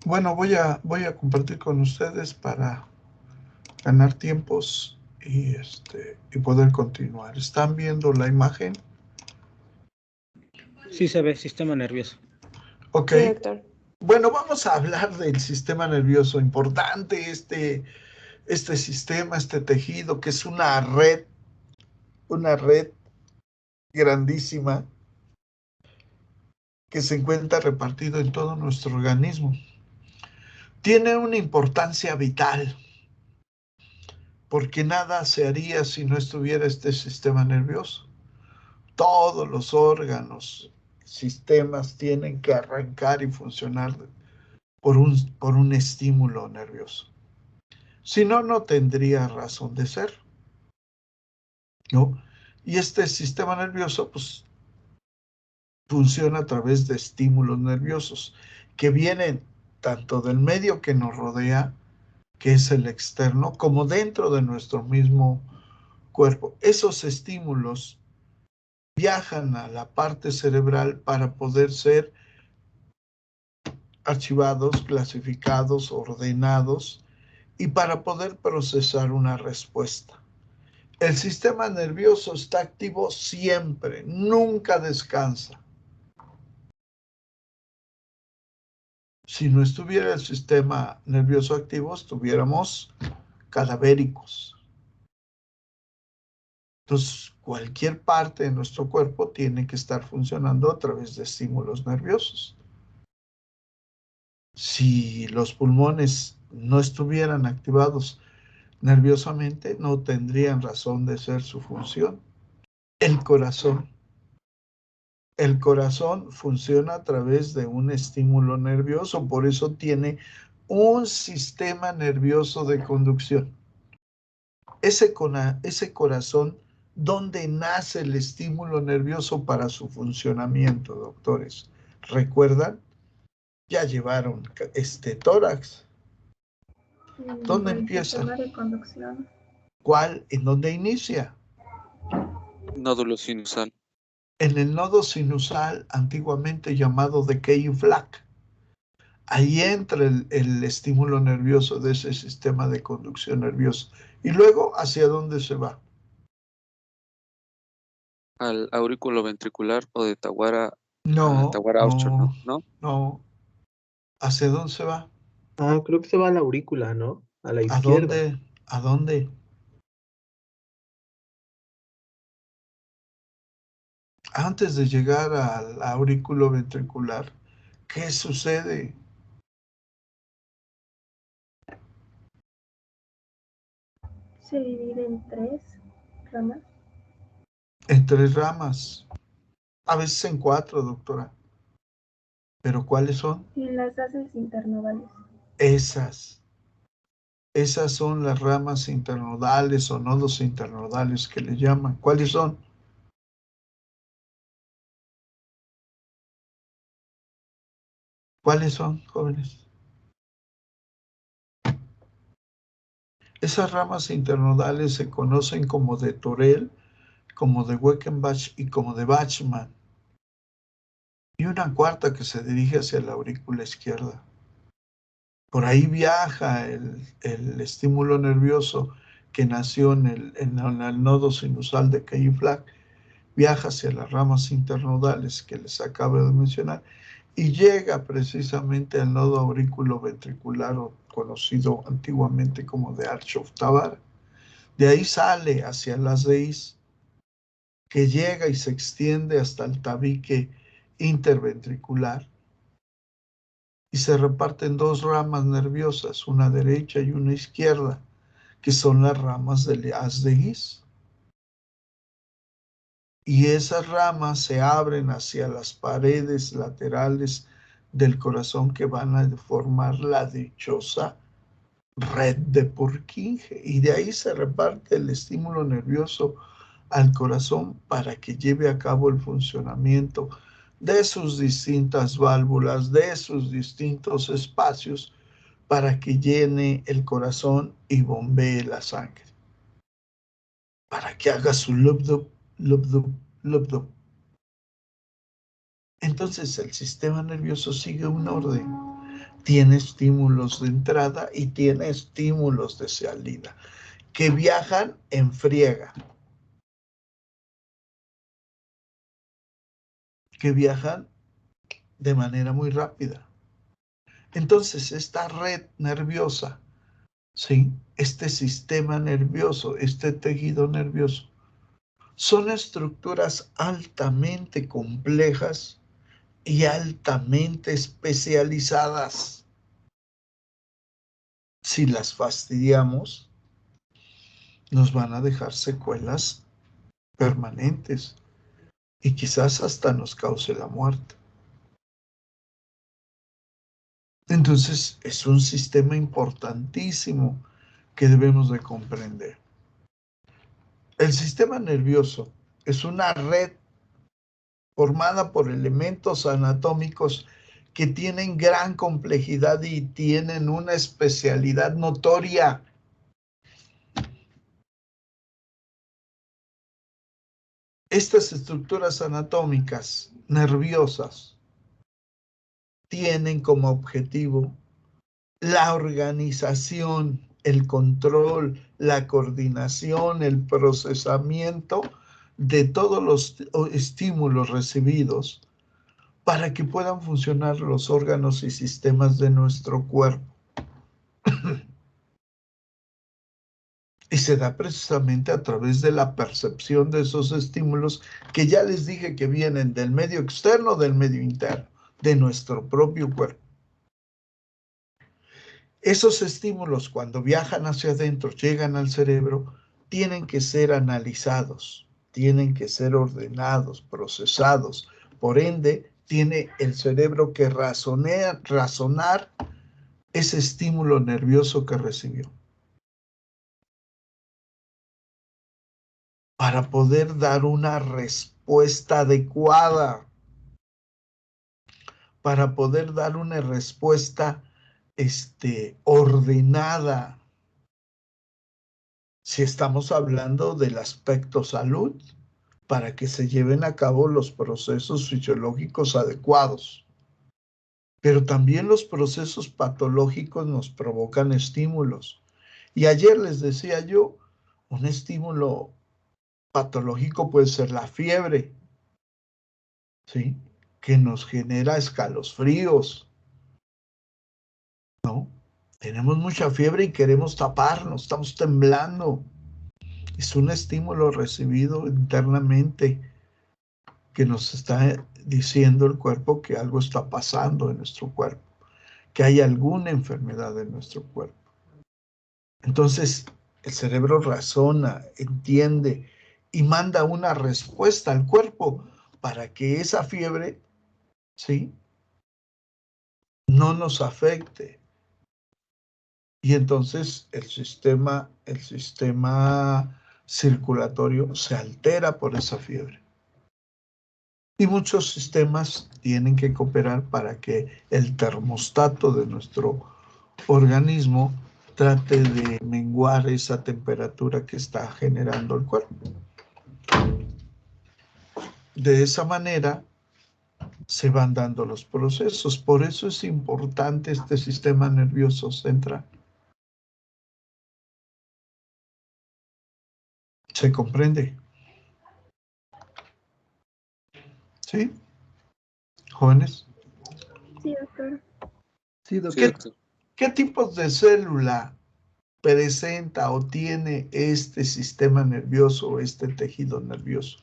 Bueno, voy a compartir con ustedes para ganar tiempos y poder continuar. ¿Están viendo la imagen? Sí se ve, sistema nervioso. Ok. Sí, doctor. Bueno, vamos a hablar del sistema nervioso. Importante este sistema, este tejido, que es una red grandísima que se encuentra repartido en todo nuestro organismo. Tiene una importancia vital, porque nada se haría si no estuviera este sistema nervioso. Todos los órganos, sistemas tienen que arrancar y funcionar por un estímulo nervioso. Si no, no tendría razón de ser, ¿no? Y este sistema nervioso, pues, funciona a través de estímulos nerviosos que vienen tanto del medio que nos rodea, que es el externo, como dentro de nuestro mismo cuerpo. Esos estímulos viajan a la parte cerebral para poder ser archivados, clasificados, ordenados y para poder procesar una respuesta. El sistema nervioso está activo siempre, nunca descansa. Si no estuviera el sistema nervioso activo, estuviéramos cadavéricos. Entonces, cualquier parte de nuestro cuerpo tiene que estar funcionando a través de estímulos nerviosos. Si los pulmones no estuvieran activados nerviosamente, no tendrían razón de ser su función. El corazón. El corazón funciona a través de un estímulo nervioso, por eso tiene un sistema nervioso de conducción. Ese corazón, ¿dónde nace el estímulo nervioso para su funcionamiento, doctores? ¿Recuerdan? Ya llevaron tórax. ¿Dónde El empieza? sistema de conducción. ¿Cuál? ¿En dónde inicia? Nódulo sinusal. En el nodo sinusal, antiguamente llamado de Key-Flack. Ahí entra el estímulo nervioso de ese sistema de conducción nervioso. Y luego, ¿hacia dónde se va? Al aurículo ventricular o de Tawara No, Austur, no, ¿no? no. ¿Hacia dónde se va? Ah, creo que se va a la aurícula, ¿no? A la ¿A izquierda. dónde? ¿A dónde? Antes de llegar al aurículo ventricular, ¿qué sucede? Se divide en 3 ramas. En 3 ramas. A veces en 4, doctora. ¿Pero cuáles son? En las haces internodales. Esas. Esas son las ramas internodales o nodos internodales que le llaman. ¿Cuáles son? ¿Cuáles son, jóvenes? Esas ramas internodales se conocen como de Torel, como de Weckenbach y como de Bachmann. Y una cuarta que se dirige hacia la aurícula izquierda. Por ahí viaja el estímulo nervioso que nació en el nodo sinusal de Key-Flack, viaja hacia las ramas internodales que les acabo de mencionar y llega precisamente al nodo aurículo-ventricular, o conocido antiguamente como de Archoff-Tavara. De ahí sale hacia las raíz, que llega y se extiende hasta el tabique interventricular y se reparten 2 ramas nerviosas, una derecha y una izquierda, que son las ramas del haz de His. Y esas ramas se abren hacia las paredes laterales del corazón que van a formar la dichosa red de Purkinje. Y de ahí se reparte el estímulo nervioso al corazón para que lleve a cabo el funcionamiento de sus distintas válvulas, de sus distintos espacios, para que llene el corazón y bombee la sangre. Para que haga su lub-dub, lub-dub, lub-dub. Entonces el sistema nervioso sigue un orden. tiene estímulos de entrada y tiene estímulos de salida, que viajan en friega, que viajan de manera muy rápida. Entonces, esta red nerviosa, ¿sí? Este sistema nervioso, este tejido nervioso, son estructuras altamente complejas y altamente especializadas. Si las fastidiamos, nos van a dejar secuelas permanentes y quizás hasta nos cause la muerte. Entonces, es un sistema importantísimo que debemos de comprender. El sistema nervioso es una red formada por elementos anatómicos que tienen gran complejidad y tienen una especialidad notoria. Estas estructuras anatómicas nerviosas tienen como objetivo la organización, el control, la coordinación, el procesamiento de todos los estímulos recibidos para que puedan funcionar los órganos y sistemas de nuestro cuerpo. Y se da precisamente a través de la percepción de esos estímulos que ya les dije que vienen del medio externo, del medio interno, de nuestro propio cuerpo. Esos estímulos, cuando viajan hacia adentro, llegan al cerebro, tienen que ser analizados, tienen que ser ordenados, procesados. Por ende, tiene el cerebro que razonar ese estímulo nervioso que recibió, para poder dar una respuesta adecuada, para poder dar una respuesta ordenada. Si estamos hablando del aspecto salud, para que se lleven a cabo los procesos fisiológicos adecuados. Pero también los procesos patológicos nos provocan estímulos. Y ayer les decía yo, un estímulo patológico puede ser la fiebre, ¿sí? Que nos genera escalofríos, ¿no? Tenemos mucha fiebre y queremos taparnos, estamos temblando. Es un estímulo recibido internamente que nos está diciendo el cuerpo que algo está pasando en nuestro cuerpo, que hay alguna enfermedad en nuestro cuerpo. Entonces, el cerebro razona, entiende y manda una respuesta al cuerpo para que esa fiebre, ¿sí?, no nos afecte. Y entonces el sistema circulatorio se altera por esa fiebre. Y muchos sistemas tienen que cooperar para que el termostato de nuestro organismo trate de menguar esa temperatura que está generando el cuerpo. De esa manera se van dando los procesos. Por eso es importante este sistema nervioso central. ¿Se comprende? ¿Sí? ¿Jóvenes? Sí, doctor. Sí, doctor. ¿Qué tipos de célula presenta o tiene este sistema nervioso, este tejido nervioso?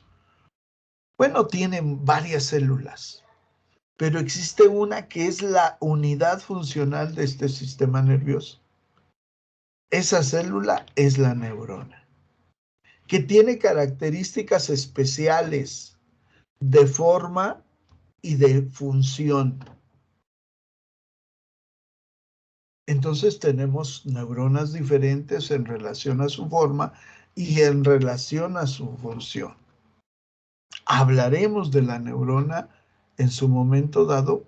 Bueno, tienen varias células, pero existe una que es la unidad funcional de este sistema nervioso. Esa célula es la neurona, que tiene características especiales de forma y de función. Entonces tenemos neuronas diferentes en relación a su forma y en relación a su función. Hablaremos de la neurona en su momento dado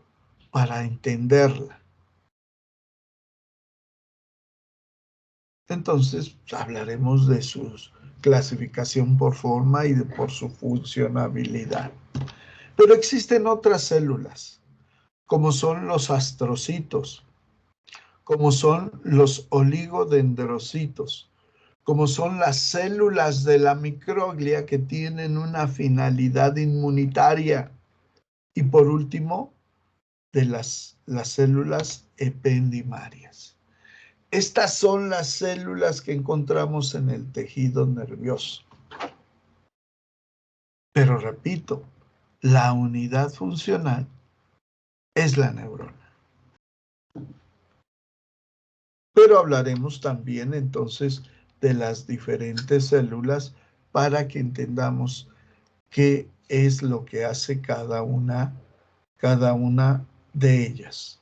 para entenderla. Entonces hablaremos de su clasificación por forma y por su funcionabilidad. Pero existen otras células, como son los astrocitos, como son los oligodendrocitos, como son las células de la microglia que tienen una finalidad inmunitaria, y por último, de las células ependimarias. Estas son las células que encontramos en el tejido nervioso. Pero repito, la unidad funcional es la neurona. Pero hablaremos también entonces de las diferentes células para que entendamos qué es lo que hace cada una de ellas.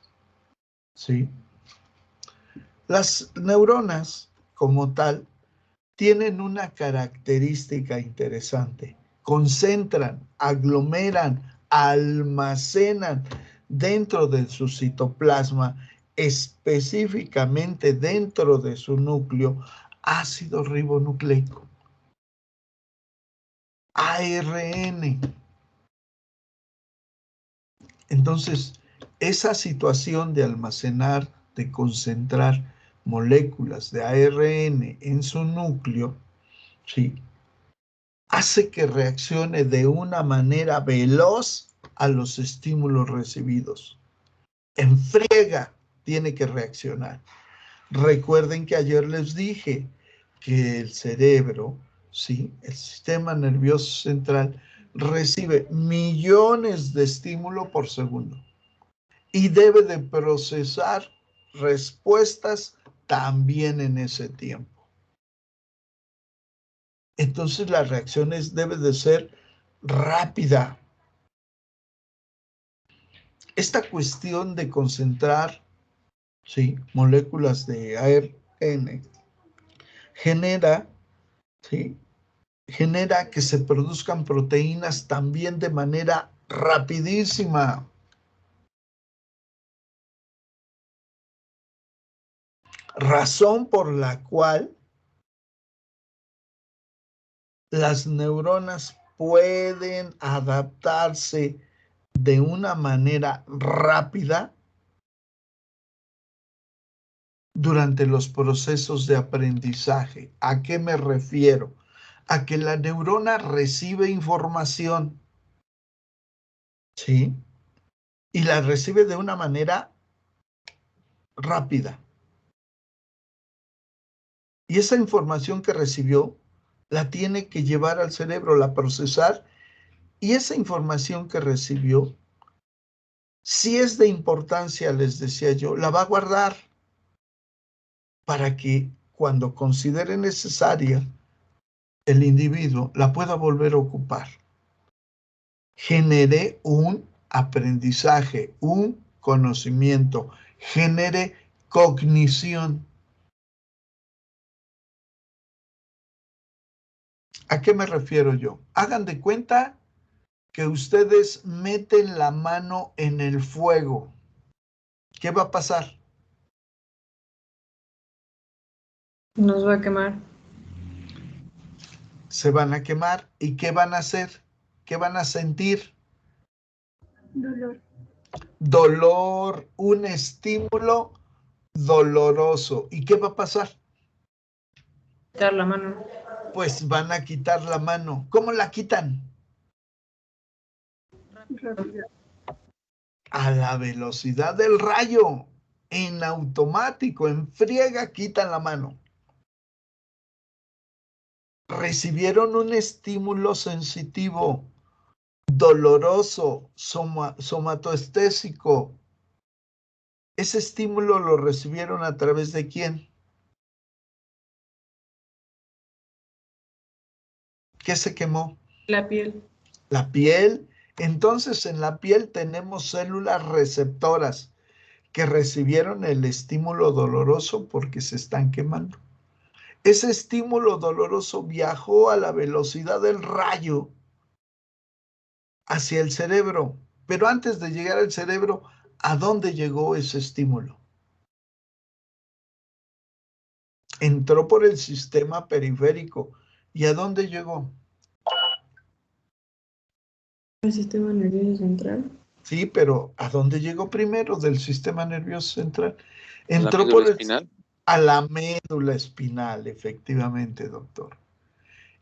¿Sí? Las neuronas, como tal, tienen una característica interesante. Concentran, aglomeran, almacenan dentro de su citoplasma, específicamente dentro de su núcleo, ácido ribonucleico, ARN. Entonces, esa situación de almacenar, de concentrar moléculas de ARN en su núcleo, ¿sí?, hace que reaccione de una manera veloz a los estímulos recibidos. En friega tiene que reaccionar. Recuerden que ayer les dije que el cerebro, ¿sí?, el sistema nervioso central, recibe millones de estímulos por segundo y debe de procesar respuestas también en ese tiempo. Entonces la reacción debe de ser rápida. Esta cuestión de concentrar, ¿sí?, moléculas de ARN genera, ¿sí?, genera que se produzcan proteínas también de manera rapidísima. Razón por la cual las neuronas pueden adaptarse de una manera rápida durante los procesos de aprendizaje. ¿A qué me refiero? A que la neurona recibe información, ¿sí?, y la recibe de una manera rápida. Y esa información que recibió la tiene que llevar al cerebro, la procesar, y esa información que recibió, si es de importancia, les decía yo, la va a guardar para que cuando considere necesaria el individuo la pueda volver a ocupar. Genere un aprendizaje, un conocimiento, genere cognición. ¿A qué me refiero yo? Hagan de cuenta que ustedes meten la mano en el fuego. ¿Qué va a pasar? Nos va a quemar. Se van a quemar. ¿Y qué van a hacer? ¿Qué van a sentir? Dolor. Dolor, un estímulo doloroso. ¿Y qué va a pasar? Quitar la mano. Pues van a quitar la mano. ¿Cómo la quitan? Rápido. A la velocidad del rayo. En automático, en friega, quitan la mano. Recibieron un estímulo sensitivo, doloroso, somatoestésico. Ese estímulo lo recibieron a través de ¿quién? ¿Qué se quemó? La piel. La piel. Entonces en la piel tenemos células receptoras que recibieron el estímulo doloroso porque se están quemando. Ese estímulo doloroso viajó a la velocidad del rayo hacia el cerebro, pero antes de llegar al cerebro, ¿a dónde llegó ese estímulo? Entró por el sistema periférico. ¿Y a dónde llegó? El sistema nervioso central. Sí, pero ¿a dónde llegó primero del sistema nervioso central? ¿La Entró médula por espinal? a la médula espinal, efectivamente, doctor.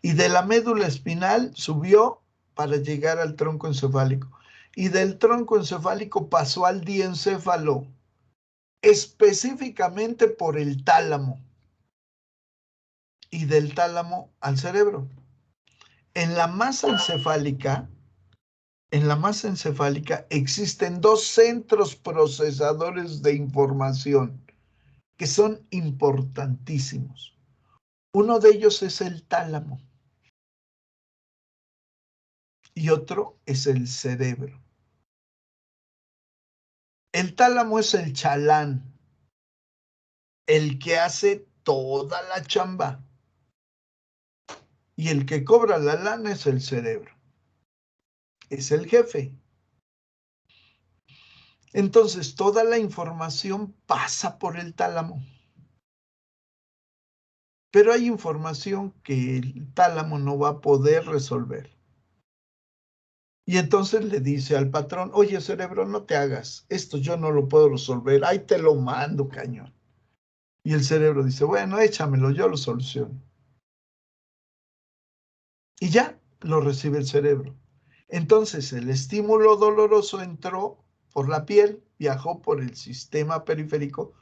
Y de la médula espinal subió para llegar al tronco encefálico. Y del tronco encefálico pasó al diencéfalo, específicamente por el tálamo. Y del tálamo al cerebro. En la masa encefálica existen dos centros procesadores de información que son importantísimos. Uno de ellos es el tálamo y otro es el cerebro. El tálamo es el chalán, el que hace toda la chamba. Y el que cobra la lana es el cerebro. Es el jefe. Entonces, toda la información pasa por el tálamo. Pero hay información que el tálamo no va a poder resolver. Y entonces le dice al patrón, oye, cerebro, no te hagas. Esto yo no lo puedo resolver. Ahí te lo mando, cañón. Y el cerebro dice, bueno, échamelo, yo lo soluciono. Y ya lo recibe el cerebro. Entonces, el estímulo doloroso entró por la piel, viajó por el sistema periférico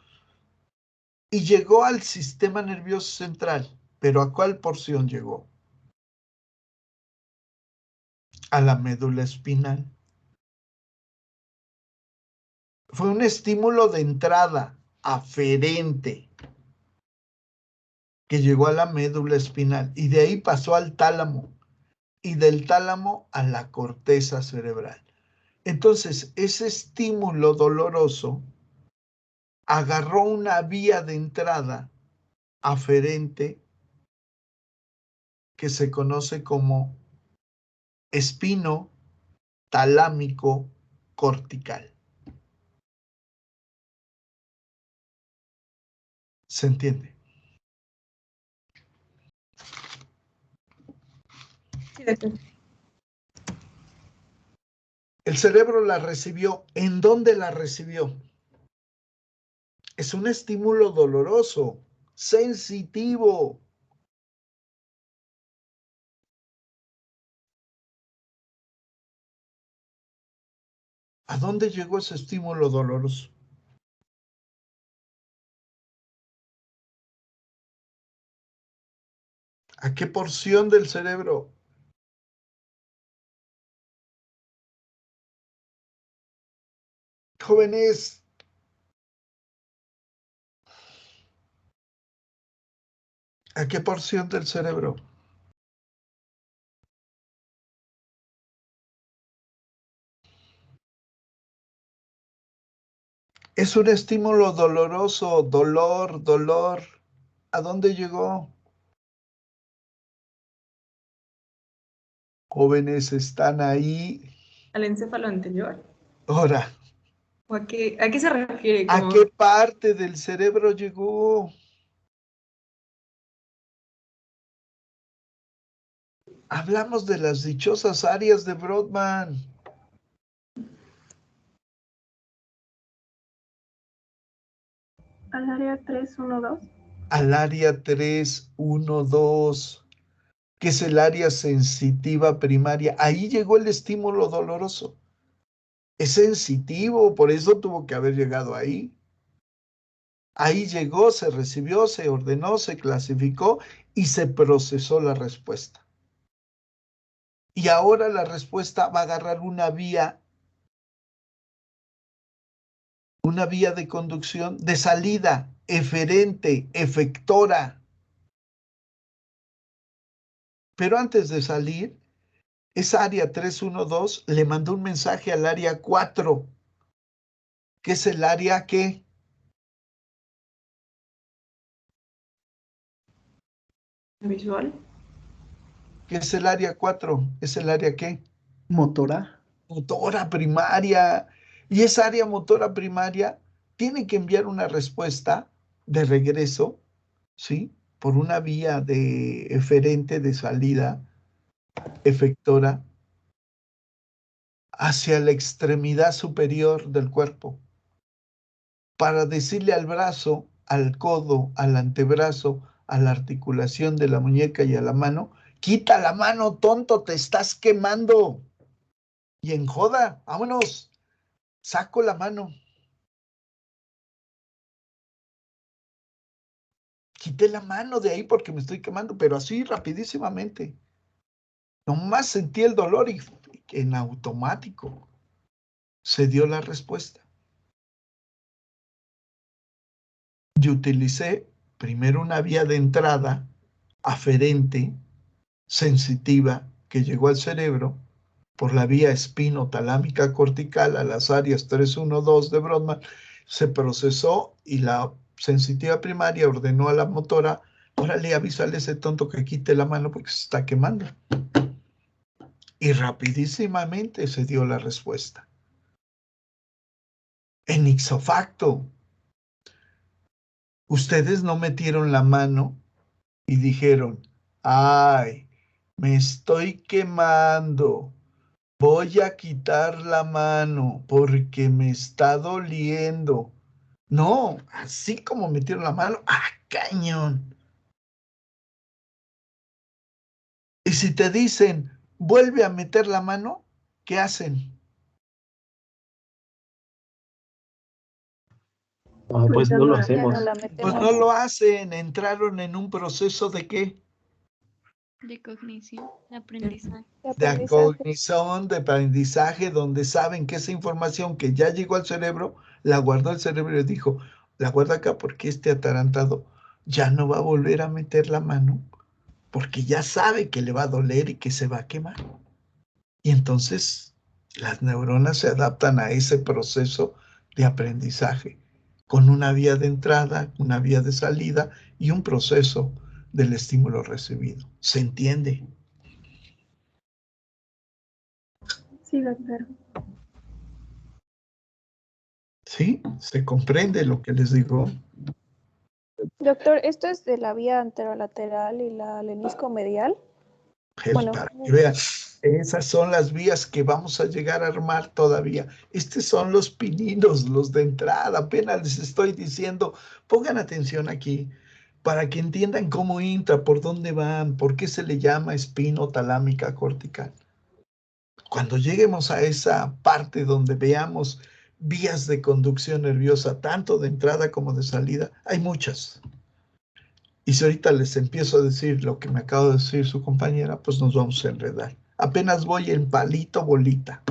y llegó al sistema nervioso central. ¿Pero a cuál porción llegó? A la médula espinal. Fue un estímulo de entrada aferente que llegó a la médula espinal y de ahí pasó al tálamo y del tálamo a la corteza cerebral. Entonces, ese estímulo doloroso agarró una vía de entrada aferente que se conoce como espino talámico cortical. ¿Se entiende? Sí, doctor. El cerebro la recibió. ¿En dónde la recibió? Es un estímulo doloroso, sensitivo. ¿A dónde llegó ese estímulo doloroso? ¿A qué porción del cerebro? Jóvenes, ¿a qué porción del cerebro? Es un estímulo doloroso, dolor. ¿A dónde llegó? Jóvenes, están ahí. ¿Al encéfalo anterior? Ahora, ¿O a qué se refiere? ¿a qué parte del cerebro llegó? Hablamos de las dichosas áreas de Brodmann. Al área 312. Al área 312, que es el área sensitiva primaria. Ahí llegó el estímulo doloroso. Es sensitivo, por eso tuvo que haber llegado ahí. Ahí llegó, se recibió, se ordenó, se clasificó y se procesó la respuesta. Y ahora la respuesta va a agarrar una vía de conducción, de salida, eferente, efectora. Pero antes de salir, esa área 312 le mandó un mensaje al área 4, que es el área que... ¿Visual? ¿Qué es el área 4? ¿Es el área qué? Motora. Motora primaria. Y esa área motora primaria tiene que enviar una respuesta de regreso, ¿sí? Por una vía de eferente de salida, efectora, hacia la extremidad superior del cuerpo, para decirle al brazo, al codo, al antebrazo, a la articulación de la muñeca y a la mano, quita la mano, tonto, te estás quemando. Y en joda, vámonos, saco la mano. Quité la mano de ahí porque me estoy quemando, pero así rapidísimamente. Nomás sentí el dolor y en automático se dio la respuesta. Y utilicé primero una vía de entrada aferente, sensitiva, que llegó al cerebro por la vía espinotalámica cortical a las áreas 3, 1, 2 de Brodmann, se procesó y la sensitiva primaria ordenó a la motora, órale, avísale a ese tonto que quite la mano porque se está quemando. Y rapidísimamente se dio la respuesta. En ipso facto, ustedes no metieron la mano y dijeron, ay, me estoy quemando, voy a quitar la mano porque me está doliendo. No, así como metieron la mano, ¡ah, cañón! Y si te dicen, vuelve a meter la mano, ¿qué hacen? No, pues no lo hacemos. Ya no la Pues metemos. no lo hacen, entraron en un proceso de ¿qué? De cognición, de aprendizaje. De cognición, de aprendizaje, donde saben que esa información que ya llegó al cerebro, la guardó el cerebro y dijo, la guarda acá porque este atarantado ya no va a volver a meter la mano, porque ya sabe que le va a doler y que se va a quemar. Y entonces las neuronas se adaptan a ese proceso de aprendizaje, con una vía de entrada, una vía de salida y un proceso del estímulo recibido. ¿Se entiende? Sí, doctor. ¿Sí? ¿Se comprende lo que les digo? Doctor, ¿esto es de la vía anterolateral y la lenisco-medial? Bueno. Para que vean, esas son las vías que vamos a llegar a armar todavía. Estos son los pininos, los de entrada. Apenas les estoy diciendo, pongan atención aquí, para que entiendan cómo entra, por dónde van, por qué se le llama espinotalámica cortical. Cuando lleguemos a esa parte donde veamos vías de conducción nerviosa, tanto de entrada como de salida, hay muchas. Y si ahorita les empiezo a decir lo que me acaba de decir su compañera, pues nos vamos a enredar. Apenas voy en palito bolita.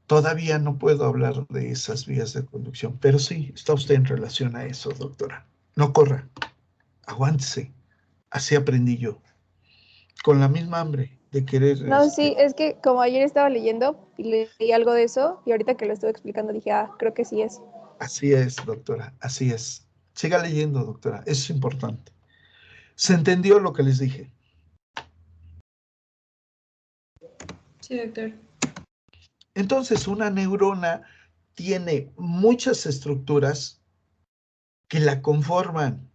Todavía no puedo hablar de esas vías de conducción, pero sí, está usted en relación a eso, doctora. No corra, aguántese. Así aprendí yo. Con la misma hambre de querer... No, sí, es que como ayer estaba leyendo y leí algo de eso, y ahorita que lo estuve explicando dije, creo que sí es. Así es, doctora, así es. Siga leyendo, doctora, eso es importante. ¿Se entendió lo que les dije? Sí, doctor. Entonces, una neurona tiene muchas estructuras que la conforman.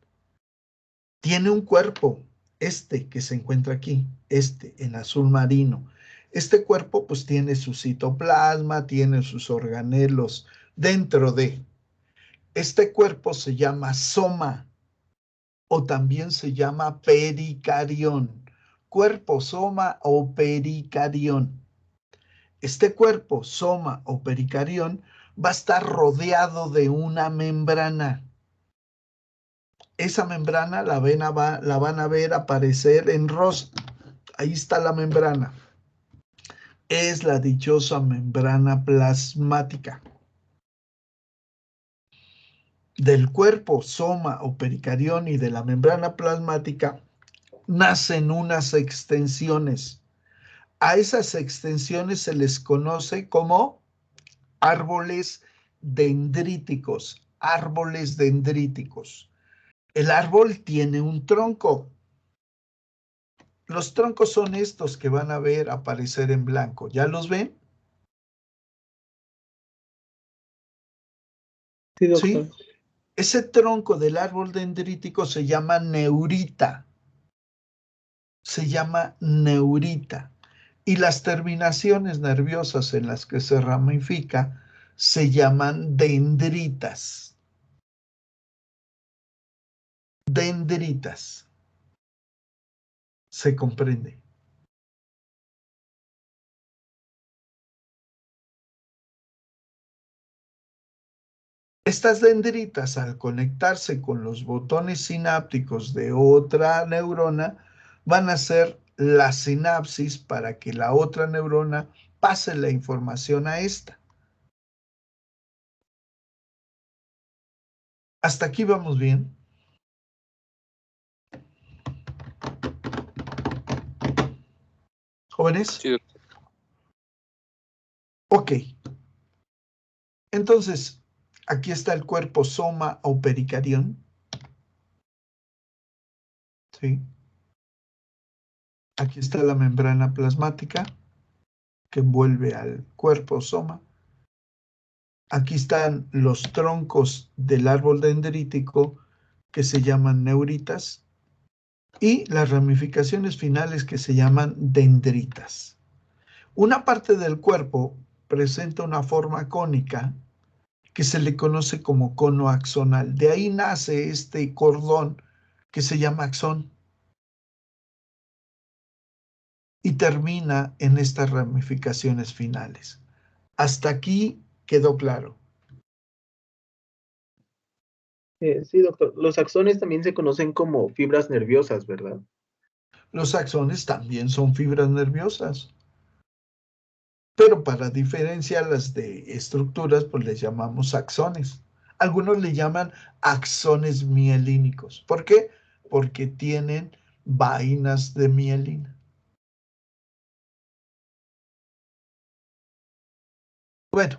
Tiene un cuerpo, este que se encuentra aquí, este en azul marino. Este cuerpo pues tiene su citoplasma, tiene sus organelos dentro de. Este cuerpo se llama soma o también se llama pericarión. Cuerpo, soma o pericarión. Este cuerpo, soma o pericarión, va a estar rodeado de una membrana. Esa membrana la van a ver aparecer en rosa. Ahí está la membrana. Es la dichosa membrana plasmática. Del cuerpo, soma o pericarión y de la membrana plasmática nacen unas extensiones. A esas extensiones se les conoce como árboles dendríticos. Árboles dendríticos. El árbol tiene un tronco. Los troncos son estos que van a ver aparecer en blanco. ¿Ya los ven? Sí, doctor. ¿Sí? Ese tronco del árbol dendrítico se llama neurita. Se llama neurita. Y las terminaciones nerviosas en las que se ramifica se llaman dendritas. Dendritas. ¿Se comprende? Estas dendritas, al conectarse con los botones sinápticos de otra neurona, van a hacer la sinapsis para que la otra neurona pase la información a esta. ¿Hasta aquí vamos bien? ¿Jóvenes? Sí, doctor. Ok. Entonces, aquí está el cuerpo soma o pericarión. ¿Sí? Aquí está la membrana plasmática que envuelve al cuerpo soma. Aquí están los troncos del árbol dendrítico que se llaman neuritas y las ramificaciones finales que se llaman dendritas. Una parte del cuerpo presenta una forma cónica que se le conoce como cono axonal. De ahí nace este cordón que se llama axón y termina en estas ramificaciones finales. Hasta aquí quedó claro. Sí, doctor. Los axones también se conocen como fibras nerviosas, ¿verdad? Los axones también son fibras nerviosas, pero para diferenciarlas de estructuras, pues les llamamos axones. Algunos le llaman axones mielínicos. ¿Por qué? Porque tienen vainas de mielina. Bueno,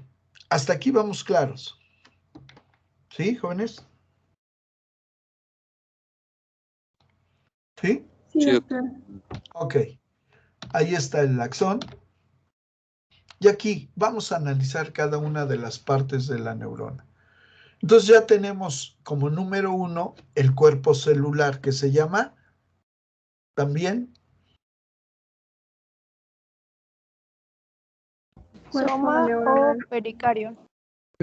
hasta aquí vamos claros. ¿Sí, jóvenes? ¿Sí? Sí, Sí, doctor. Ok. Ahí está el axón. Y aquí vamos a analizar cada una de las partes de la neurona. Entonces ya tenemos como número 1 el cuerpo celular que se llama también Cuerpo Soma o neuronal. pericardio.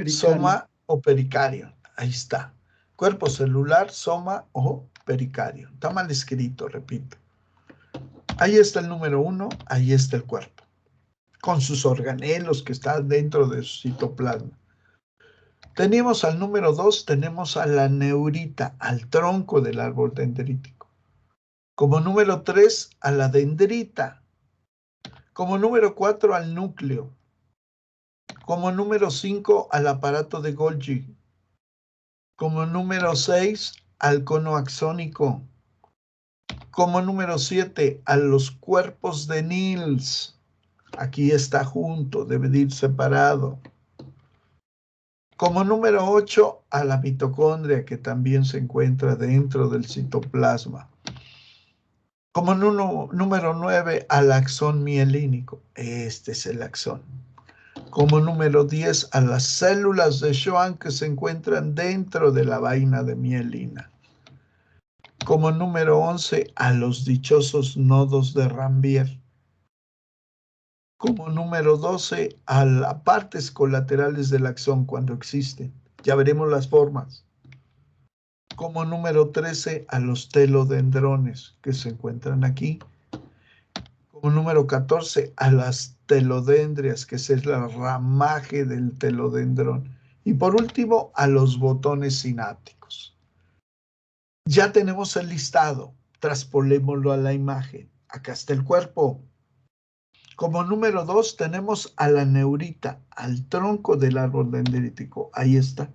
soma o pericardio. Ahí está. Cuerpo celular, soma o pericardio. Está mal escrito, repito. Ahí está el número 1, ahí está el cuerpo, con sus organelos que están dentro de su citoplasma. Tenemos al número 2, tenemos a la neurita, al tronco del árbol dendrítico. Como número 3, a la dendrita. Como número 4, al núcleo. Como número 5, al aparato de Golgi. Como número 6, al cono axónico. Como número 7, a los cuerpos de Nils. Aquí está junto, debe de ir separado. Como número 8, a la mitocondria, que también se encuentra dentro del citoplasma. Como número 9, al axón mielínico. Este es el axón. Como número 10, a las células de Schwann que se encuentran dentro de la vaina de mielina. Como número 11, a los dichosos nodos de Rambier. Como número 12, a las partes colaterales del axón cuando existen. Ya veremos las formas. Como número 13, a los telodendrones que se encuentran aquí. Como número 14, a las telodendrias, que es el ramaje del telodendrón. Y por último, a los botones sinápticos. Ya tenemos el listado. Traspolémoslo a la imagen. Acá está el cuerpo. Como número 2 tenemos a la neurita, al tronco del árbol dendrítico. Ahí está.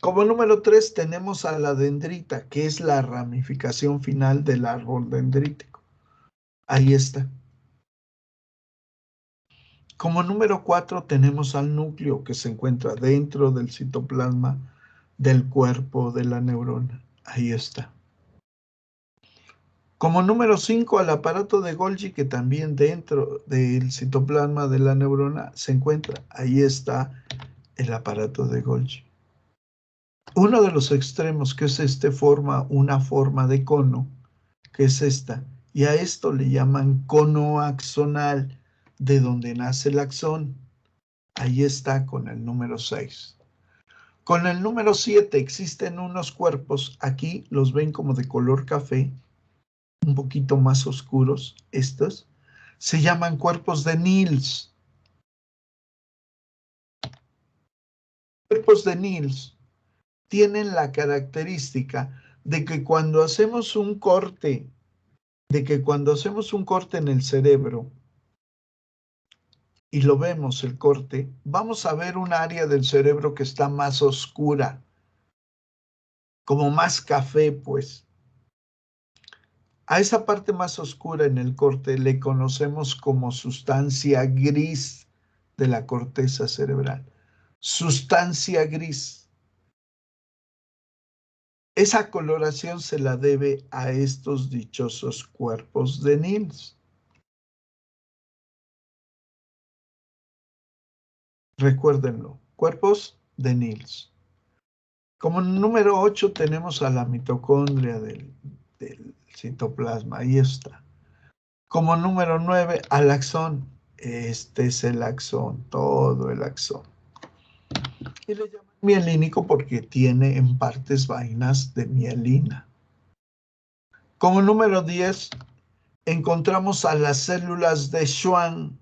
Como número 3 tenemos a la dendrita, que es la ramificación final del árbol dendrítico. Ahí está. Como número 4 tenemos al núcleo, que se encuentra dentro del citoplasma del cuerpo de la neurona. Ahí está. Como número 5, al aparato de Golgi, que también dentro del citoplasma de la neurona se encuentra. Ahí está el aparato de Golgi. Uno de los extremos, que es este, forma una forma de cono, que es esta, Y a esto le llaman cono axonal, de donde nace el axón. Ahí está con el número 6. Con el número 7 existen unos cuerpos, aquí los ven como de color café, un poquito más oscuros, estos, se llaman cuerpos de Nils. Cuerpos de Nils tienen la característica de que cuando hacemos un corte, en el cerebro y lo vemos el corte, vamos a ver un área del cerebro que está más oscura, como más café, pues. A esa parte más oscura en el corte le conocemos como sustancia gris de la corteza cerebral. Sustancia gris. Esa coloración se la debe a estos dichosos cuerpos de Nils. Recuérdenlo, cuerpos de Nils. Como número 8 tenemos a la mitocondria del citoplasma, ahí está. Como número 9, al axón. Este es el axón, todo el axón. Y le llaman mielínico porque tiene en partes vainas de mielina. Como número 10, encontramos a las células de Schwann,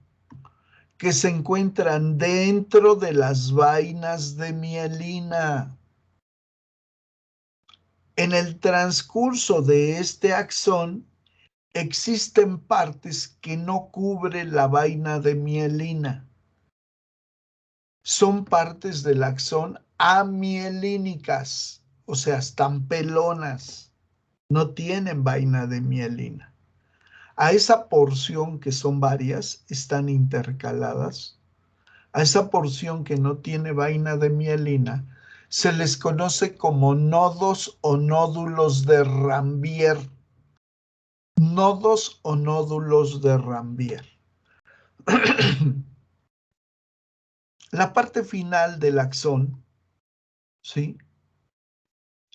que se encuentran dentro de las vainas de mielina. En el transcurso de este axón, existen partes que no cubre la vaina de mielina. Son partes del axón amielínicas, o sea, están pelonas, no tienen vaina de mielina. A esa porción, que son varias, están intercaladas. A esa porción que no tiene vaina de mielina se les conoce como nodos o nódulos de Rambier. Nodos o nódulos de Rambier. La parte final del axón, ¿sí?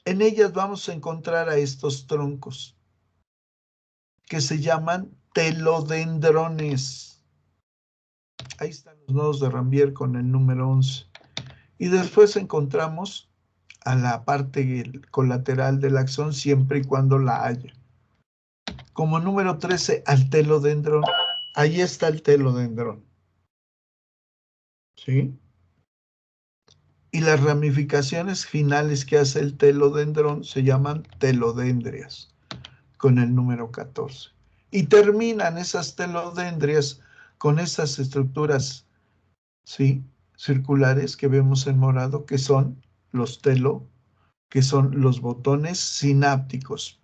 En ellas vamos a encontrar a estos troncos que se llaman telodendrones. Ahí están los nodos de Rambier con el número 11. Y después encontramos a la parte colateral del axón siempre y cuando la haya. Como número 13, al telodendrón. Ahí está el telodendrón. ¿Sí? Y las ramificaciones finales que hace el telodendrón se llaman telodendrias, con el número 14. Y terminan esas telodendrias con esas estructuras, ¿sí?, circulares que vemos en morado, que son los que son los botones sinápticos,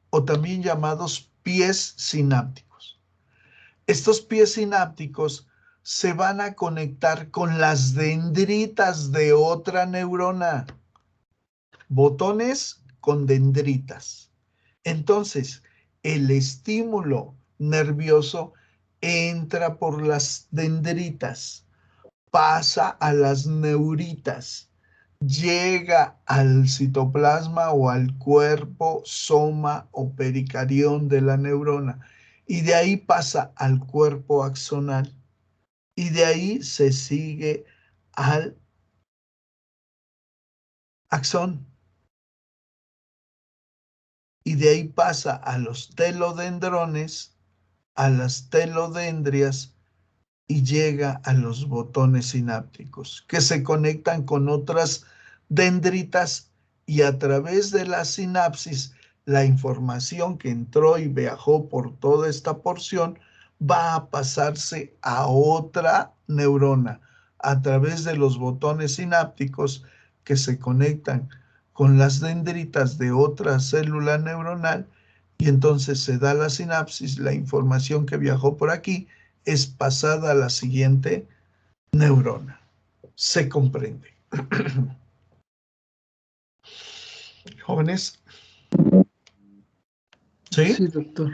o también llamados pies sinápticos. Estos pies sinápticos se van a conectar con las dendritas de otra neurona. Botones con dendritas. Entonces, el estímulo nervioso entra por las dendritas, pasa a las neuritas, llega al citoplasma o al cuerpo, soma o pericarión de la neurona, y de ahí pasa al cuerpo axonal, y de ahí se sigue al axón, y de ahí pasa a los telodendrones, a las telodendrias, y llega a los botones sinápticos, que se conectan con otras dendritas, y a través de la sinapsis, la información que entró y viajó por toda esta porción va a pasarse a otra neurona a través de los botones sinápticos que se conectan con las dendritas de otra célula neuronal, y entonces se da la sinapsis, la información que viajó por aquí es pasada a la siguiente neurona. Se comprende. Jóvenes. ¿Sí? Sí, doctor.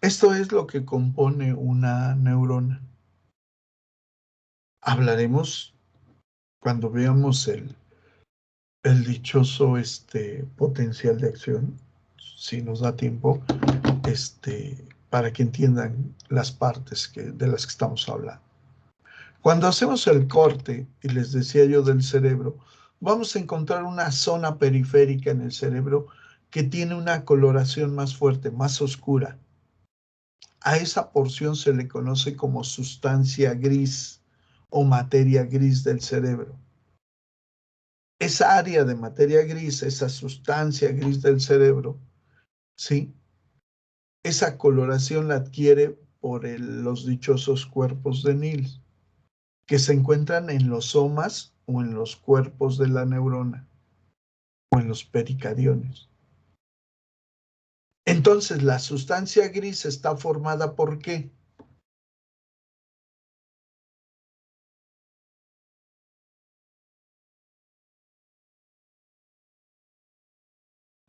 Esto es lo que compone una neurona. Hablaremos cuando veamos el dichoso potencial de acción, si nos da tiempo, para que entiendan las partes de las que estamos hablando. Cuando hacemos el corte, y les decía yo del cerebro, vamos a encontrar una zona periférica en el cerebro que tiene una coloración más fuerte, más oscura. A esa porción se le conoce como sustancia gris o materia gris del cerebro. Esa área de materia gris, esa sustancia gris del cerebro, ¿sí? Esa coloración la adquiere por los dichosos cuerpos de Nils, que se encuentran en los somas o en los cuerpos de la neurona o en los pericariones. Entonces, la sustancia gris está formada ¿por qué?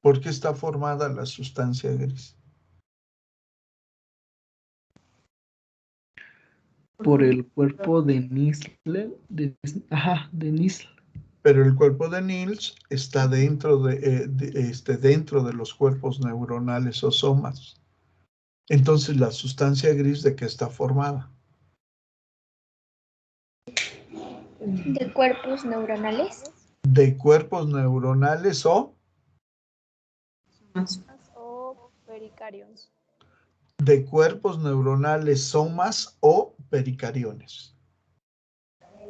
¿Por qué está formada la sustancia gris? Por el cuerpo de Nissl, de Nissl. Pero el cuerpo de Nils está dentro dentro de los cuerpos neuronales o somas. Entonces, la sustancia gris, ¿de qué está formada? ¿De cuerpos neuronales? De cuerpos neuronales o O pericarions. de cuerpos neuronales somas o pericariones.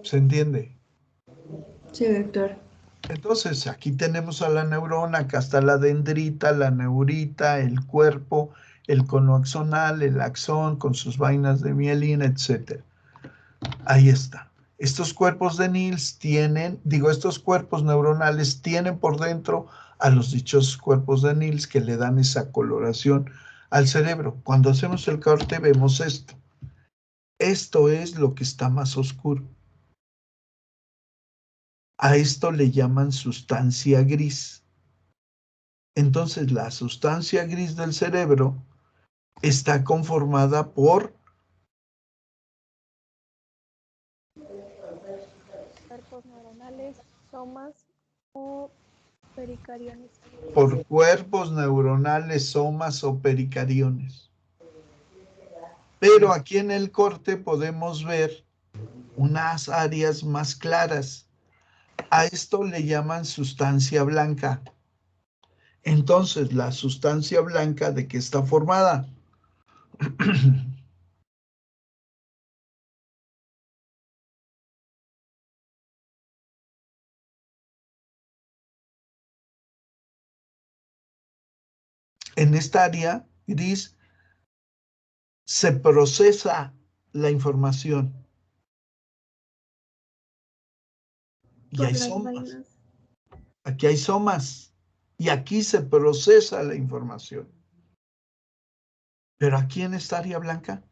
¿Se entiende? Sí, doctor. Entonces, aquí tenemos a la neurona, acá está la dendrita, la neurita, el cuerpo, el cono axonal, el axón con sus vainas de mielina, etc. Ahí está. Estos cuerpos de Nils estos cuerpos neuronales tienen por dentro a los dichosos cuerpos de Nils que le dan esa coloración al cerebro. Cuando hacemos el corte vemos esto. Esto es lo que está más oscuro. A esto le llaman sustancia gris. Entonces, la sustancia gris del cerebro está conformada por Cuerpos neuronales, somas o pericariones. por cuerpos neuronales, somas o pericariones. Pero aquí en el corte podemos ver unas áreas más claras. A esto le llaman sustancia blanca. Entonces, la sustancia blanca, ¿de qué está formada? En esta área gris se procesa la información. Y hay somas. Aquí hay somas. Y aquí se procesa la información. Pero aquí en esta área blanca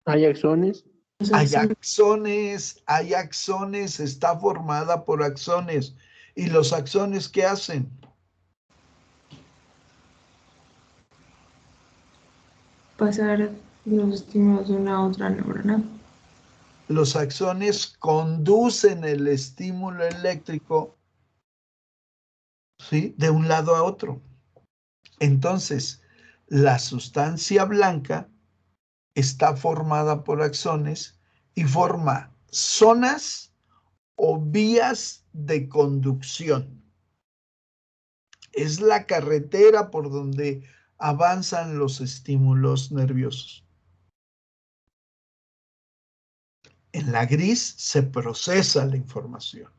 ¿Hay axones? hay axones, está formada por axones. ¿Y los axones qué hacen? Pasar los estímulos de una a otra neurona. Los axones conducen el estímulo eléctrico, ¿sí?, de un lado a otro. Entonces, la sustancia blanca está formada por axones y forma zonas o vías de conducción. Es la carretera por donde avanzan los estímulos nerviosos. En la gris se procesa la información,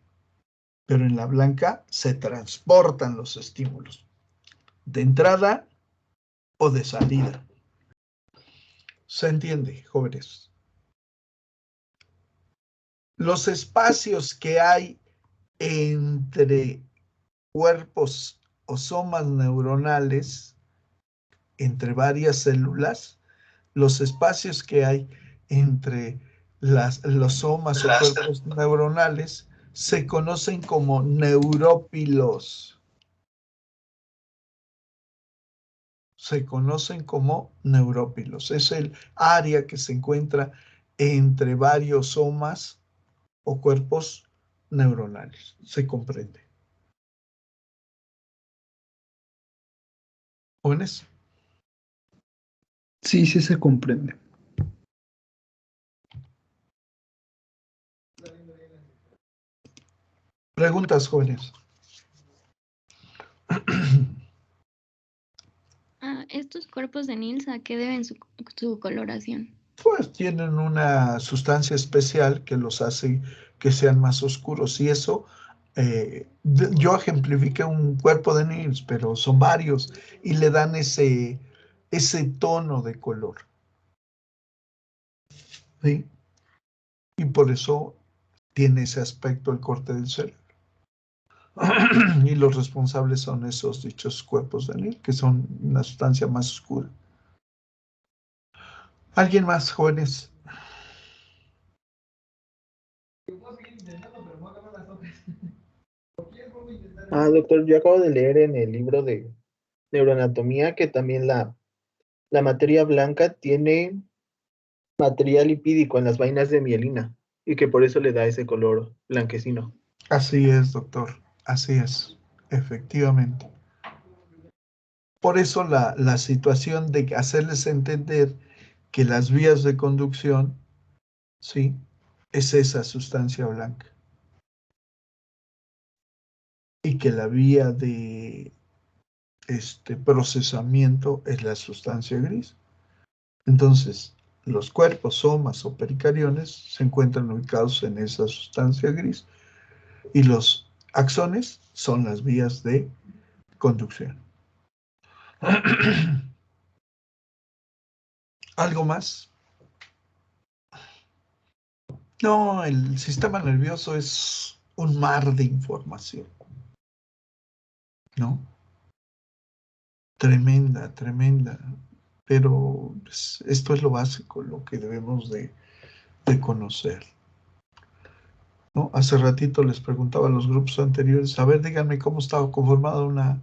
pero en la blanca se transportan los estímulos, de entrada o de salida. ¿Se entiende, jóvenes? Los espacios que hay entre cuerpos o somas neuronales, entre varias células, los espacios que hay entre los somas o cuerpos neuronales se conocen como neurópilos. Se conocen como neurópilos. Es el área que se encuentra entre varios somas o cuerpos neuronales. Se comprende. ¿Jóvenes? Sí, sí se comprende. Preguntas, jóvenes. Estos cuerpos de Nils, ¿a qué deben su coloración? Pues tienen una sustancia especial que los hace que sean más oscuros. Y eso, yo ejemplifiqué un cuerpo de Nils, pero son varios, y le dan ese tono de color. ¿Sí? Y por eso tiene ese aspecto el corte del cerebro. Y los responsables son esos dichos cuerpos de Nils, que son una sustancia más oscura. ¿Alguien más, jóvenes? Doctor, yo acabo de leer en el libro de neuroanatomía que también la materia blanca tiene material lipídico en las vainas de mielina y que por eso le da ese color blanquecino. Así es, doctor. Así es. Efectivamente. Por eso la situación de hacerles entender que las vías de conducción, ¿sí?, es esa sustancia blanca. Y que la vía de procesamiento es la sustancia gris. Entonces, los cuerpos, somas o pericariones se encuentran ubicados en esa sustancia gris y los axones son las vías de conducción. ¿Algo más? No, el sistema nervioso es un mar de información, ¿no? Tremenda, tremenda. Pero pues, esto es lo básico, lo que debemos de conocer, ¿no? Hace ratito les preguntaba a los grupos anteriores, a ver, díganme cómo estaba conformada una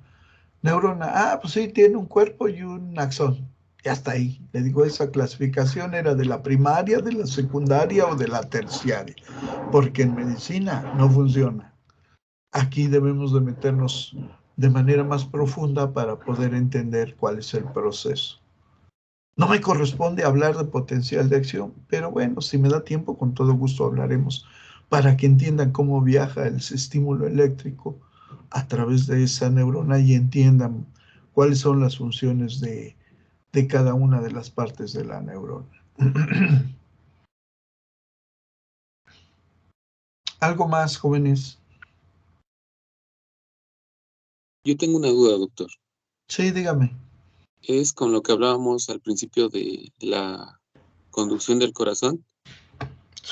neurona. Ah, pues sí, tiene un cuerpo y un axón. Y hasta ahí. Le digo, esa clasificación era de la primaria, de la secundaria o de la terciaria, porque en medicina no funciona. Aquí debemos de meternos de manera más profunda para poder entender cuál es el proceso. No me corresponde hablar de potencial de acción, pero bueno, si me da tiempo, con todo gusto hablaremos para que entiendan cómo viaja el estímulo eléctrico a través de esa neurona y entiendan cuáles son las funciones de cada una de las partes de la neurona. ¿Algo más, jóvenes? Yo tengo una duda, doctor. Sí, dígame. Es con lo que hablábamos al principio de la conducción del corazón.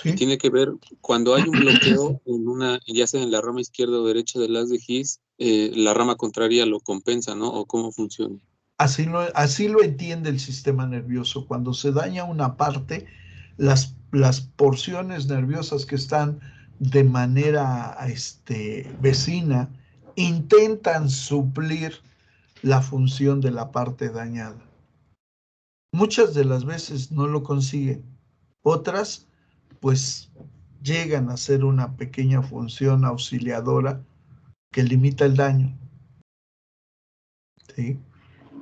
Y Sí. tiene que ver cuando hay un bloqueo en una, ya sea en la rama izquierda o derecha del haz de His, la rama contraria lo compensa, ¿no? ¿O cómo funciona? Así lo entiende el sistema nervioso. Cuando se daña una parte, las porciones nerviosas que están de manera vecina intentan suplir la función de la parte dañada. Muchas de las veces no lo consiguen. Otras, pues, llegan a ser una pequeña función auxiliadora que limita el daño, ¿sí?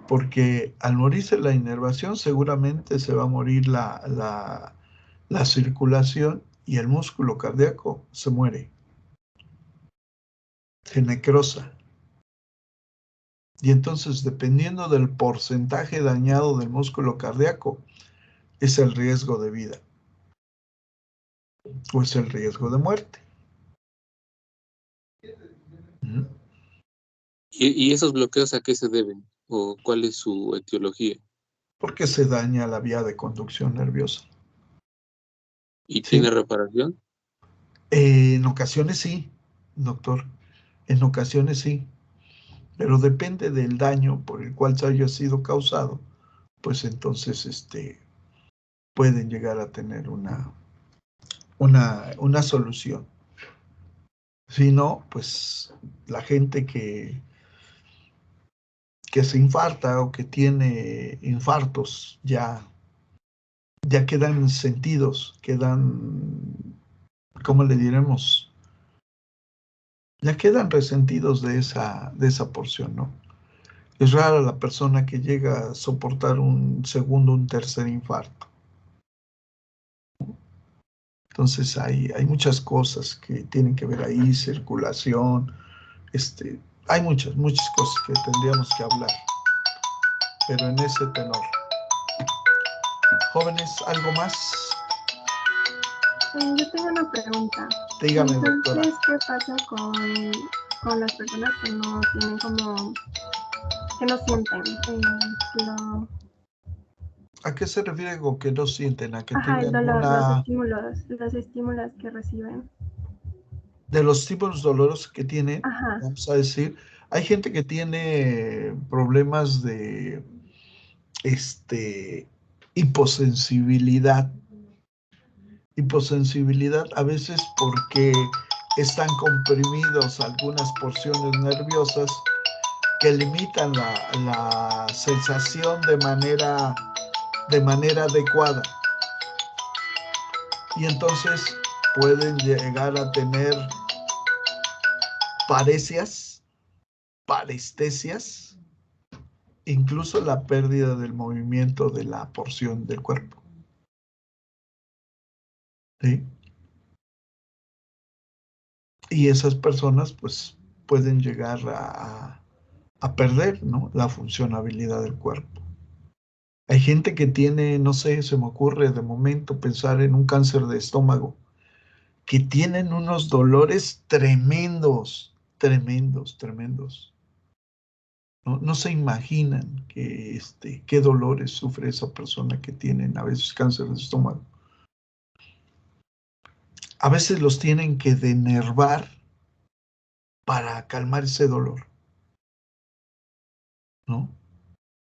Porque al morirse la inervación seguramente se va a morir la circulación y el músculo cardíaco se muere, se necrosa. Y entonces, dependiendo del porcentaje dañado del músculo cardíaco, es el riesgo de vida o es el riesgo de muerte. ¿Y esos bloqueos a qué se deben? ¿O cuál es su etiología? Porque se daña la vía de conducción nerviosa. ¿Y ¿Sí? tiene reparación? En ocasiones sí, doctor. En ocasiones sí. Pero depende del daño por el cual se haya sido causado, pues entonces pueden llegar a tener una solución. Si no, pues la gente que se infarta o que tiene infartos ya quedan sentidos, quedan ¿cómo le diremos? Ya quedan resentidos de esa porción, ¿no? Es rara la persona que llega a soportar un segundo, un tercer infarto. Entonces hay muchas cosas que tienen que ver ahí, circulación, hay muchas cosas que tendríamos que hablar, pero en ese tenor. Jóvenes, ¿algo más? Yo tengo una pregunta. Dígame, doctora. Entonces, ¿qué pasa con las personas que no tienen como, que no sienten? ¿A qué se refiere con que no sienten? ¿A que Ajá, el tengan dolor, una... los estímulos que reciben. De los tipos dolorosos que tienen, Ajá. vamos a decir, hay gente que tiene problemas de hiposensibilidad. Hiposensibilidad a veces porque están comprimidos algunas porciones nerviosas que limitan la sensación de manera adecuada. Y entonces pueden llegar a tener parecias, parestesias, incluso la pérdida del movimiento de la porción del cuerpo. ¿Sí? Y esas personas pues pueden llegar a perder, ¿no?, la funcionabilidad del cuerpo. Hay gente que tiene, no sé, se me ocurre de momento pensar en un cáncer de estómago, que tienen unos dolores tremendos. No se imaginan qué dolores sufre esa persona que tienen a veces cáncer de estómago. A veces los tienen que denervar para calmar ese dolor, ¿no?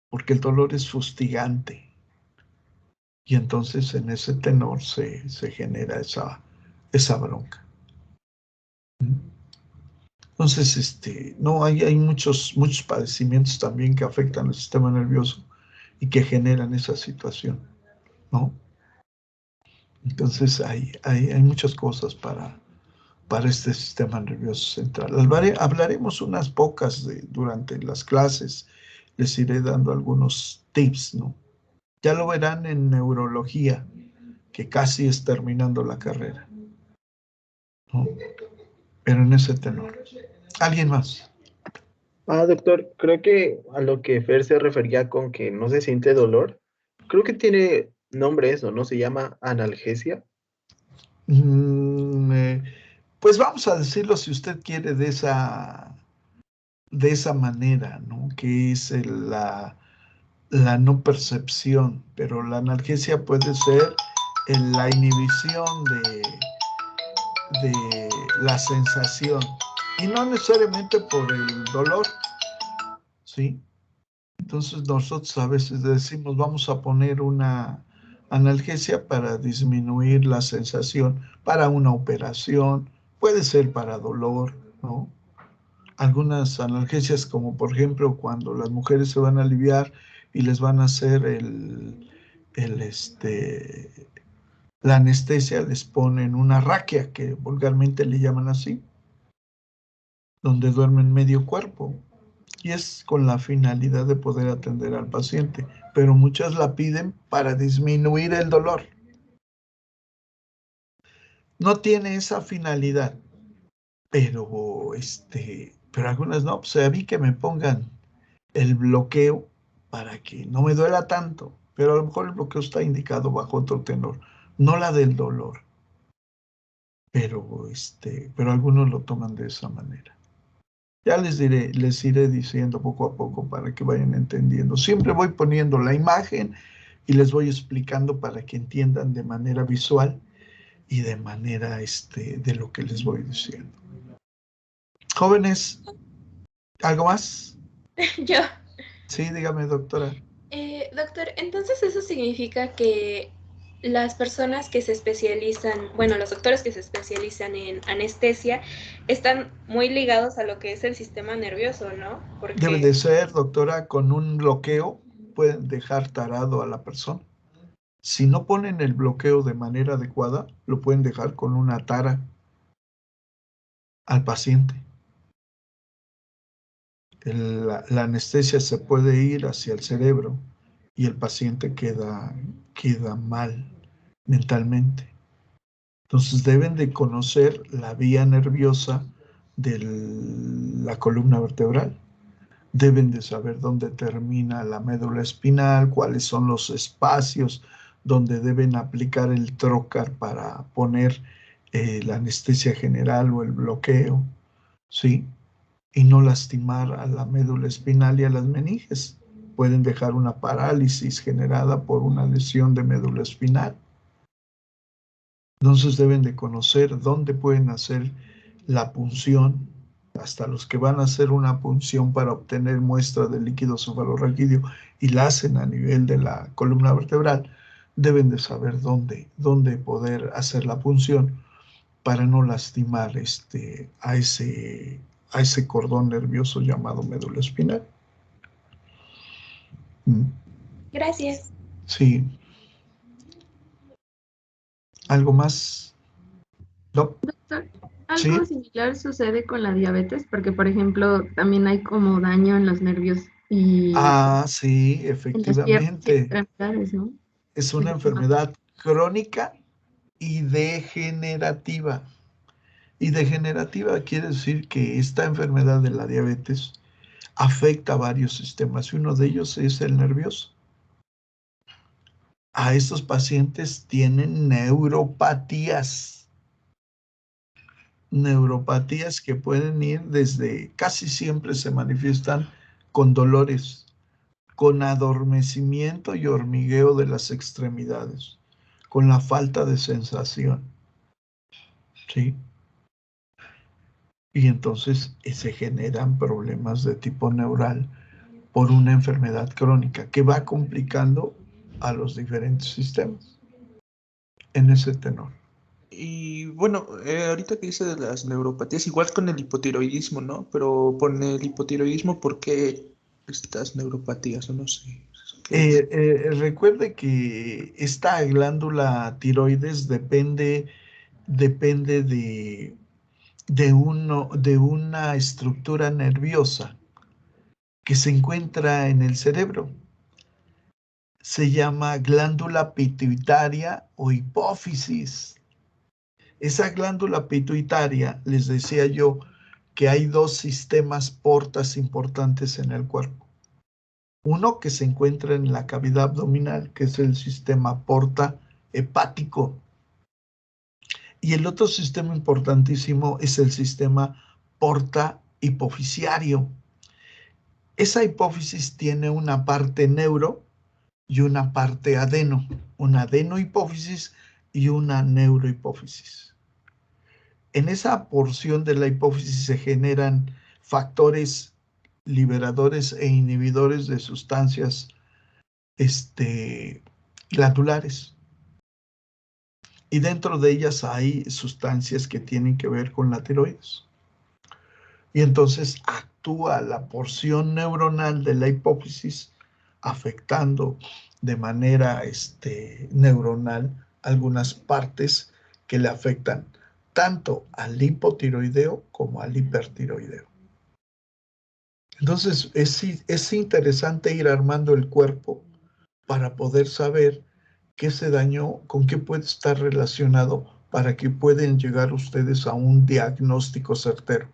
Porque el dolor es fustigante. Y entonces en ese tenor se genera esa bronca. Entonces, no, hay muchos padecimientos también que afectan al sistema nervioso y que generan esa situación, ¿no? Entonces hay muchas cosas para este sistema nervioso central. Hablaremos unas pocas durante las clases. Les iré dando algunos tips, ¿no? Ya lo verán en neurología, que casi es terminando la carrera, ¿no? Pero en ese tenor. ¿Alguien más? Doctor, creo que a lo que Fer se refería con que no se siente dolor, creo que tiene nombre eso, ¿no? Se llama analgesia. Pues vamos a decirlo, si usted quiere, de esa manera, ¿no? Que es la no percepción, pero la analgesia puede ser la inhibición de la sensación, y no necesariamente por el dolor, ¿sí? Entonces nosotros a veces decimos, vamos a poner una analgesia para disminuir la sensación, para una operación, puede ser para dolor, ¿no? Algunas analgesias, como por ejemplo cuando las mujeres se van a aliviar y les van a hacer la anestesia, les ponen una raquia, que vulgarmente le llaman así, donde duermen medio cuerpo, y es con la finalidad de poder atender al paciente, pero muchas la piden para disminuir el dolor. No tiene esa finalidad, pero algunas no, pues a mí que me pongan el bloqueo para que no me duela tanto, pero a lo mejor el bloqueo está indicado bajo otro tenor, no la del dolor, pero algunos lo toman de esa manera. Ya les iré diciendo poco a poco para que vayan entendiendo. Siempre voy poniendo la imagen y les voy explicando para que entiendan de manera visual y de manera de lo que les voy diciendo. Jóvenes, ¿algo más? Yo. Sí, dígame, doctora. Doctor, entonces eso significa que las personas que se especializan, bueno, los doctores que se especializan en anestesia, están muy ligados a lo que es el sistema nervioso, ¿no? Porque... Debe de ser, doctora, con un bloqueo pueden dejar tarado a la persona. Si no ponen el bloqueo de manera adecuada, lo pueden dejar con una tara al paciente. La anestesia se puede ir hacia el cerebro y el paciente queda mal mentalmente. Entonces deben de conocer la vía nerviosa de la columna vertebral. Deben de saber dónde termina la médula espinal, cuáles son los espacios donde deben aplicar el trocar para poner la anestesia general o el bloqueo, ¿sí? Y no lastimar a la médula espinal y a las meninges. Pueden dejar una parálisis generada por una lesión de médula espinal. Entonces deben de conocer dónde pueden hacer la punción. Hasta los que van a hacer una punción para obtener muestra del líquido cefalorraquídeo y la hacen a nivel de la columna vertebral, deben de saber dónde poder hacer la punción para no lastimar a ese cordón nervioso llamado médula espinal. Gracias. Sí. ¿Algo más? ¿No? Doctor, ¿Sí? algo similar sucede con la diabetes, porque por ejemplo también hay como daño en los nervios y Sí, en las piernas y efectivamente. extremidades, ¿no? Es una enfermedad crónica y degenerativa. Y degenerativa quiere decir que esta enfermedad de la diabetes afecta a varios sistemas y uno de ellos es el nervioso. A estos pacientes tienen neuropatías que pueden ir desde, casi siempre se manifiestan con dolores, con adormecimiento y hormigueo de las extremidades, con la falta de sensación, ¿sí? Y entonces se generan problemas de tipo neural por una enfermedad crónica que va complicando a los diferentes sistemas en ese tenor. Y bueno, ahorita que dice de las neuropatías, igual con el hipotiroidismo, ¿no? Pero con el hipotiroidismo, ¿por qué estas neuropatías? O no sé. Recuerde que esta glándula tiroides depende de una estructura nerviosa que se encuentra en el cerebro. Se llama glándula pituitaria o hipófisis. Esa glándula pituitaria, les decía yo, que hay dos sistemas portas importantes en el cuerpo. Uno que se encuentra en la cavidad abdominal, que es el sistema porta hepático. Y el otro sistema importantísimo es el sistema porta hipofisiario. Esa hipófisis tiene una parte neuro y una parte adeno, una adenohipófisis y una neurohipófisis. En esa porción de la hipófisis se generan factores liberadores e inhibidores de sustancias glandulares. Y dentro de ellas hay sustancias que tienen que ver con la tiroides. Y entonces actúa la porción neuronal de la hipófisis afectando de manera neuronal algunas partes que le afectan tanto al hipotiroideo como al hipertiroideo. Entonces es interesante ir armando el cuerpo para poder saber qué se dañó, con qué puede estar relacionado, para que puedan llegar ustedes a un diagnóstico certero,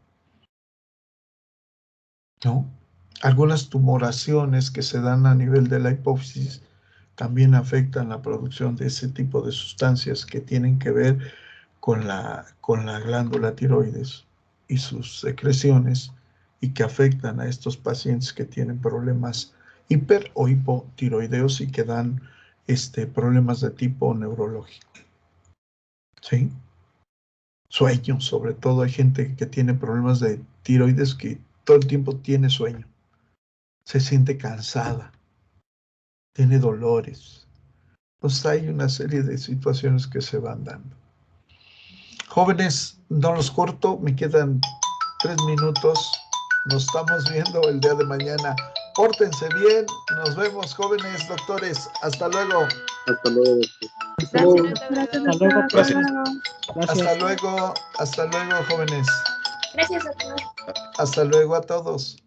¿no? Algunas tumoraciones que se dan a nivel de la hipófisis también afectan la producción de ese tipo de sustancias que tienen que ver con la glándula tiroides y sus secreciones y que afectan a estos pacientes que tienen problemas hiper o hipotiroideos y que dan problemas de tipo neurológico. ¿Sí? Sueño, sobre todo hay gente que tiene problemas de tiroides que todo el tiempo tiene sueño, se siente cansada, tiene dolores. Pues hay una serie de situaciones que se van dando. Jóvenes, no los corto, me quedan 3 minutos. Nos estamos viendo el día de mañana. Pórtense bien. Nos vemos, jóvenes doctores. Hasta luego. Hasta luego. Gracias, doctor. Gracias, Gracias. doctor. Hasta luego. Hasta luego, jóvenes. Gracias, doctor. Hasta luego a todos.